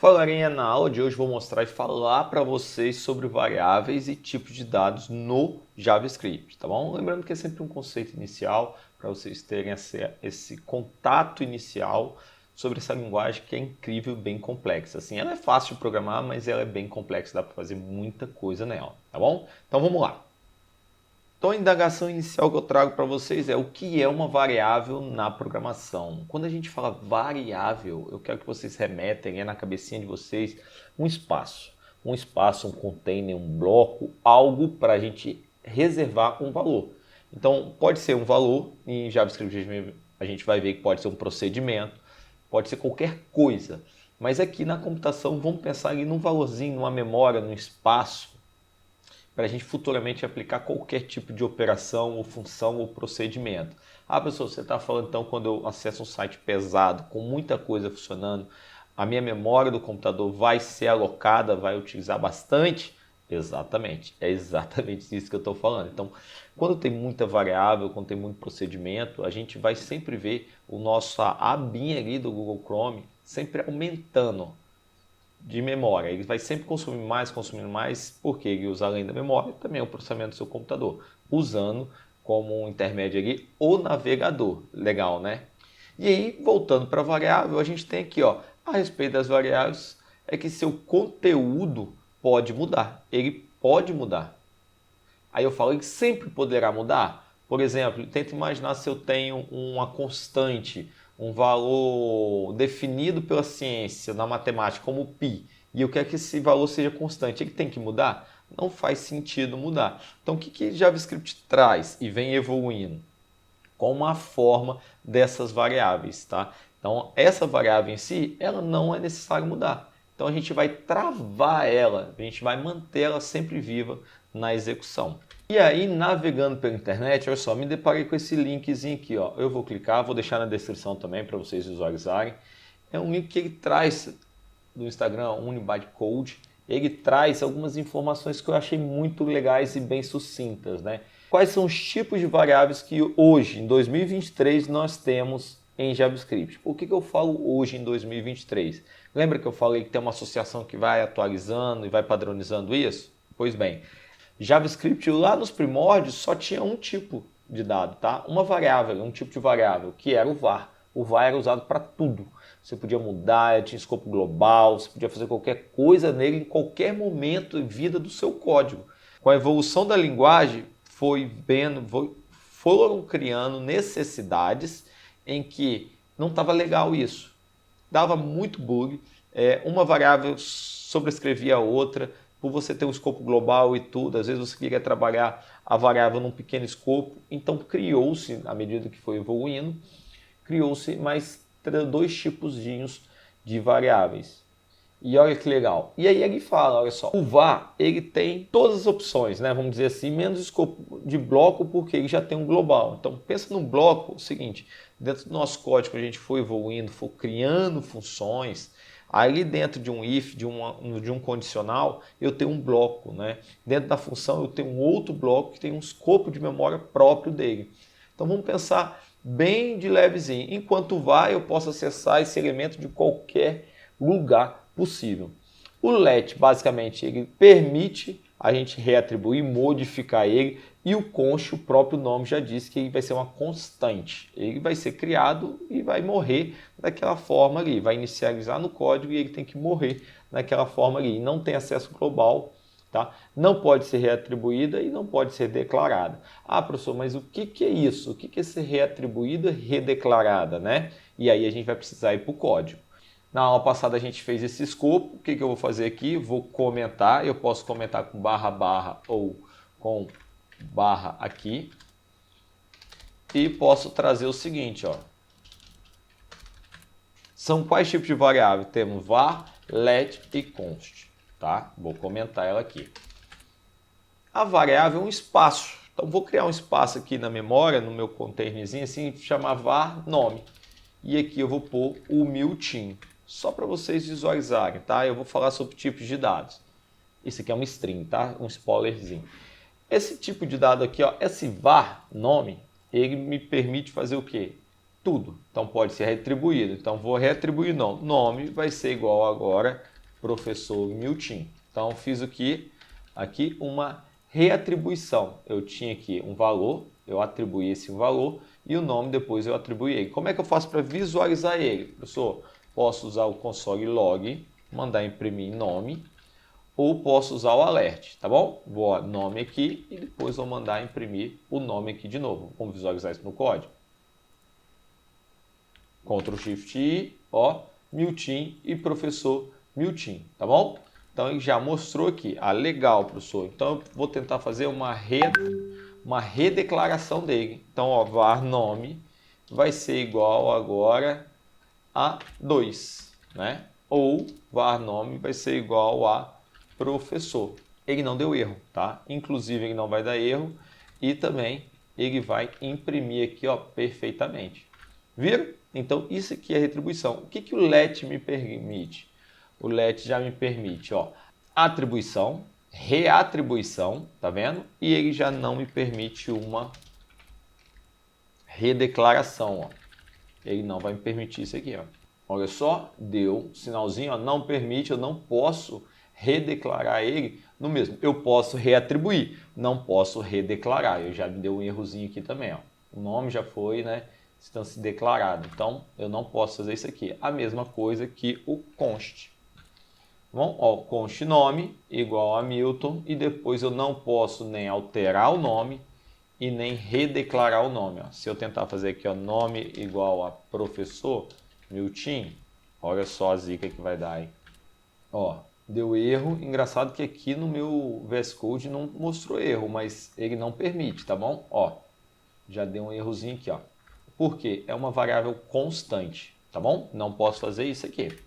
Galerinha, na aula de hoje vou mostrar e falar para vocês sobre variáveis e tipos de dados no JavaScript, tá bom? Lembrando que é sempre um conceito inicial para vocês terem esse contato inicial sobre essa linguagem que é incrível e bem complexa. Assim, ela é fácil de programar, mas ela é bem complexa, dá para fazer muita coisa nela, tá bom? Então vamos lá. Então a indagação inicial que eu trago para vocês é o que é uma variável na programação. Quando a gente fala variável, eu quero que vocês remetem na cabecinha de vocês um espaço. Um espaço, um container, um bloco, algo para a gente reservar um valor. Então pode ser um valor, em JavaScript a gente vai ver que pode ser um procedimento, pode ser qualquer coisa. Mas aqui na computação vamos pensar ali num valorzinho, numa memória, num espaço, para a gente futuramente aplicar qualquer tipo de operação, ou função, ou procedimento. Ah, pessoal, você está falando então quando eu acesso um site pesado, com muita coisa funcionando, a minha memória do computador vai ser alocada, vai utilizar bastante? Exatamente, é exatamente isso que eu estou falando. Então, quando tem muita variável, quando tem muito procedimento, a gente vai sempre ver o nosso abinha ali do Google Chrome sempre aumentando de memória. Ele vai sempre consumindo mais, porque ele usa além da memória também o processamento do seu computador, usando como um intermédio ali o navegador. Legal, né? E aí, voltando para a variável, a gente tem aqui, ó, a respeito das variáveis, é que seu conteúdo pode mudar. Ele pode mudar. Aí eu falo, ele sempre poderá mudar. Por exemplo, tenta imaginar se eu tenho uma constante, um valor definido pela ciência, na matemática, como π, e eu quero que esse valor seja constante. Ele tem que mudar? Não faz sentido mudar. Então, o que JavaScript traz e vem evoluindo? Com a forma dessas variáveis, tá? Então, essa variável em si, ela não é necessário mudar. Então, a gente vai travar ela, a gente vai manter ela sempre viva na execução. E aí, navegando pela internet, olha só, me deparei com esse linkzinho aqui, ó. Eu vou clicar, vou deixar na descrição também para vocês visualizarem. É um link que ele traz do Instagram, Unibyte Code. Ele traz algumas informações que eu achei muito legais e bem sucintas, né? Quais são os tipos de variáveis que hoje, em 2023, nós temos em JavaScript? Por que eu falo hoje, em 2023? Lembra que eu falei que tem uma associação que vai atualizando e vai padronizando isso? Pois bem, JavaScript lá nos primórdios só tinha um tipo de dado, tá? Uma variável, um tipo de variável, que era o var. O var era usado para tudo. Você podia mudar, tinha escopo global, você podia fazer qualquer coisa nele em qualquer momento e vida do seu código. Com a evolução da linguagem, foram criando necessidades em que não estava legal isso. Dava muito bug, uma variável sobrescrevia a outra, por você ter um escopo global e tudo, às vezes você queria trabalhar a variável num pequeno escopo, então criou-se, à medida que foi evoluindo, criou-se mais dois tipos de variáveis. E olha que legal. E aí ele fala, olha só, o var ele tem todas as opções, né? Vamos dizer assim, menos escopo de bloco, porque ele já tem um global. Então pensa no bloco, o seguinte, dentro do nosso código a gente foi evoluindo, foi criando funções. Ali dentro de um if, de um condicional, eu tenho um bloco, né? Dentro da função eu tenho um outro bloco que tem um escopo de memória próprio dele. Então vamos pensar bem de levezinho. Enquanto var eu posso acessar esse elemento de qualquer lugar possível. O let, basicamente, ele permite a gente reatribuir, modificar ele, e o const, o próprio nome já diz que ele vai ser uma constante. Ele vai ser criado e vai morrer daquela forma ali, vai inicializar no código e ele tem que morrer daquela forma ali. Não tem acesso global, tá? Não pode ser reatribuída e não pode ser declarada. Ah, professor, mas o que é isso? O que é ser reatribuída e redeclarada, né? E aí a gente vai precisar ir para o código. Na aula passada a gente fez esse escopo. O que eu vou fazer aqui? Vou comentar. Eu posso comentar com barra, barra ou com barra aqui. E posso trazer o seguinte, ó. São quais tipos de variável? Temos var, let e const. Tá? Vou comentar ela aqui. A variável é um espaço. Então vou criar um espaço aqui na memória, no meu containerzinho, assim, chamar var nome. E aqui eu vou pôr o miltim. Só para vocês visualizarem, tá? Eu vou falar sobre tipos de dados. Esse aqui é um string, tá? Um spoilerzinho. Esse tipo de dado aqui, ó, esse var, nome, ele me permite fazer o quê? Tudo. Então pode ser retribuído. Então vou retribuir nome. Nome vai ser igual agora professor Milton. Então, fiz o que? Aqui uma reatribuição. Eu tinha aqui um valor, eu atribuí esse valor e o nome depois eu atribuí ele. Como é que eu faço para visualizar ele? Professor, posso usar o console log, mandar imprimir nome, ou posso usar o alert, tá bom? Vou nome aqui e depois vou mandar imprimir o nome aqui de novo. Vamos visualizar isso no código. Ctrl Shift I, ó, Milton e professor Milton, tá bom? Então ele já mostrou aqui. Ah, legal, professor. Então eu vou tentar fazer uma redeclaração dele. Então, ó, var nome vai ser igual agora a 2, né? Ou var nome vai ser igual a professor. Ele não deu erro, tá? Inclusive ele não vai dar erro e também ele vai imprimir aqui, ó, perfeitamente. Viram? Então isso aqui é retribuição. O que que o let me permite? O let já me permite, ó, atribuição, reatribuição, tá vendo? E ele já não me permite uma redeclaração, ó. Ele não vai me permitir isso aqui, ó. Olha só, deu sinalzinho, ó, não permite, eu não posso redeclarar ele no mesmo. Eu posso reatribuir, não posso redeclarar. Eu já me deu um errozinho aqui também, ó. O nome já foi, né, instância declarada. Então, eu não posso fazer isso aqui. A mesma coisa que o const. Bom, ó, const nome igual a Milton e depois eu não posso nem alterar o nome e nem redeclarar o nome. Ó. Se eu tentar fazer aqui, ó, nome igual a professor Milton, olha só a zica que vai dar, hein? Ó, deu erro. Engraçado que aqui no meu VS Code não mostrou erro, mas ele não permite, tá bom? Ó, já deu um errozinho aqui, ó. Por quê? É uma variável constante, tá bom? Não posso fazer isso aqui.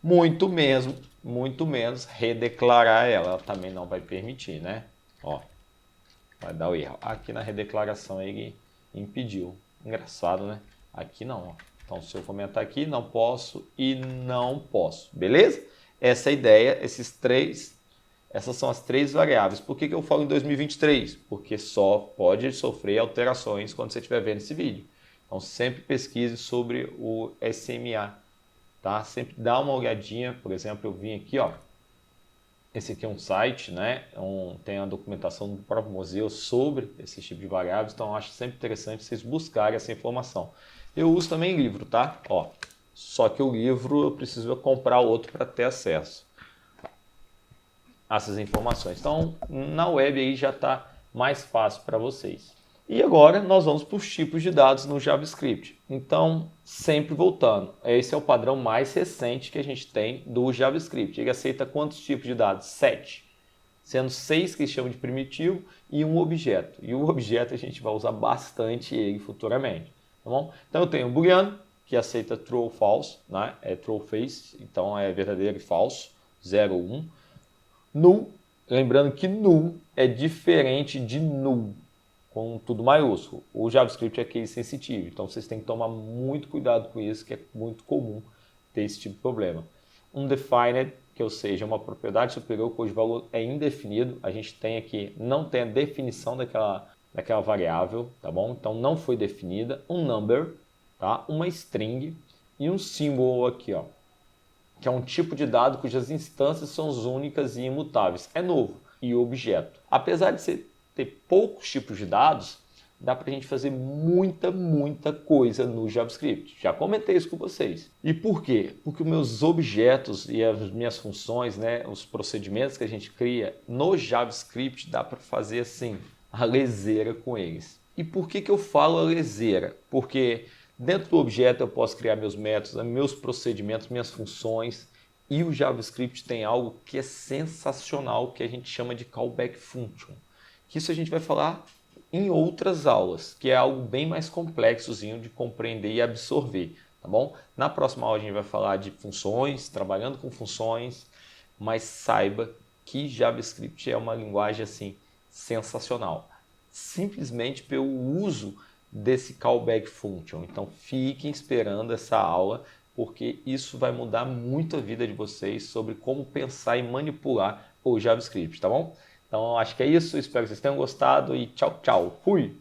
Muito menos redeclarar ela também não vai permitir, né? Ó, vai dar o erro. Aqui na redeclaração ele impediu. Engraçado, né? Aqui não, ó. Então, se eu comentar aqui, não posso e não posso. Beleza? Essa é a ideia, essas são as 3 variáveis. Por que que eu falo em 2023? Porque só pode sofrer alterações quando você estiver vendo esse vídeo. Então, sempre pesquise sobre o SMA, tá? Sempre dá uma olhadinha. Por exemplo, eu vim aqui, ó. Esse aqui é um site, né? Tem a documentação do próprio museu sobre esse tipo de variáveis. Então, eu acho sempre interessante vocês buscarem essa informação. Eu uso também livro, tá? Ó, só que o livro eu preciso comprar outro para ter acesso a essas informações. Então, na web aí já está mais fácil para vocês. E agora nós vamos para os tipos de dados no JavaScript. Então, sempre voltando, esse é o padrão mais recente que a gente tem do JavaScript. Ele aceita quantos tipos de dados? 7. Sendo 6 que chamam de primitivo e um objeto. E o objeto a gente vai usar bastante ele futuramente. Tá bom? Então eu tenho o booleano, que aceita true ou false, né? É true ou false, então é verdadeiro e falso, 0 ou 1. Null, lembrando que null é diferente de null, com tudo maiúsculo. O JavaScript é case sensitivo, então vocês têm que tomar muito cuidado com isso, que é muito comum ter esse tipo de problema. Undefined, que ou seja, uma propriedade superior cujo valor é indefinido, a gente tem aqui, não tem a definição daquela variável, tá bom? Então não foi definida. Um number, tá? Uma string e um symbol aqui, ó, que é um tipo de dado cujas instâncias são únicas e imutáveis. É novo. E objeto. Apesar de você ter poucos tipos de dados, dá para a gente fazer muita coisa no JavaScript. Já comentei isso com vocês. E por quê? Porque os meus objetos e as minhas funções, né, os procedimentos que a gente cria no JavaScript, dá para fazer assim, a leseira com eles. E por que que eu falo a leseira? Porque dentro do objeto eu posso criar meus métodos, meus procedimentos, minhas funções, e o JavaScript tem algo que é sensacional, que a gente chama de callback function. Que isso a gente vai falar em outras aulas, que é algo bem mais complexozinho de compreender e absorver, tá bom? Na próxima aula a gente vai falar de funções, trabalhando com funções, mas saiba que JavaScript é uma linguagem assim sensacional, simplesmente pelo uso desse callback function. Então fiquem esperando essa aula, porque isso vai mudar muito a vida de vocês sobre como pensar e manipular o JavaScript, tá bom? Então acho que é isso, espero que vocês tenham gostado e tchau, tchau, fui!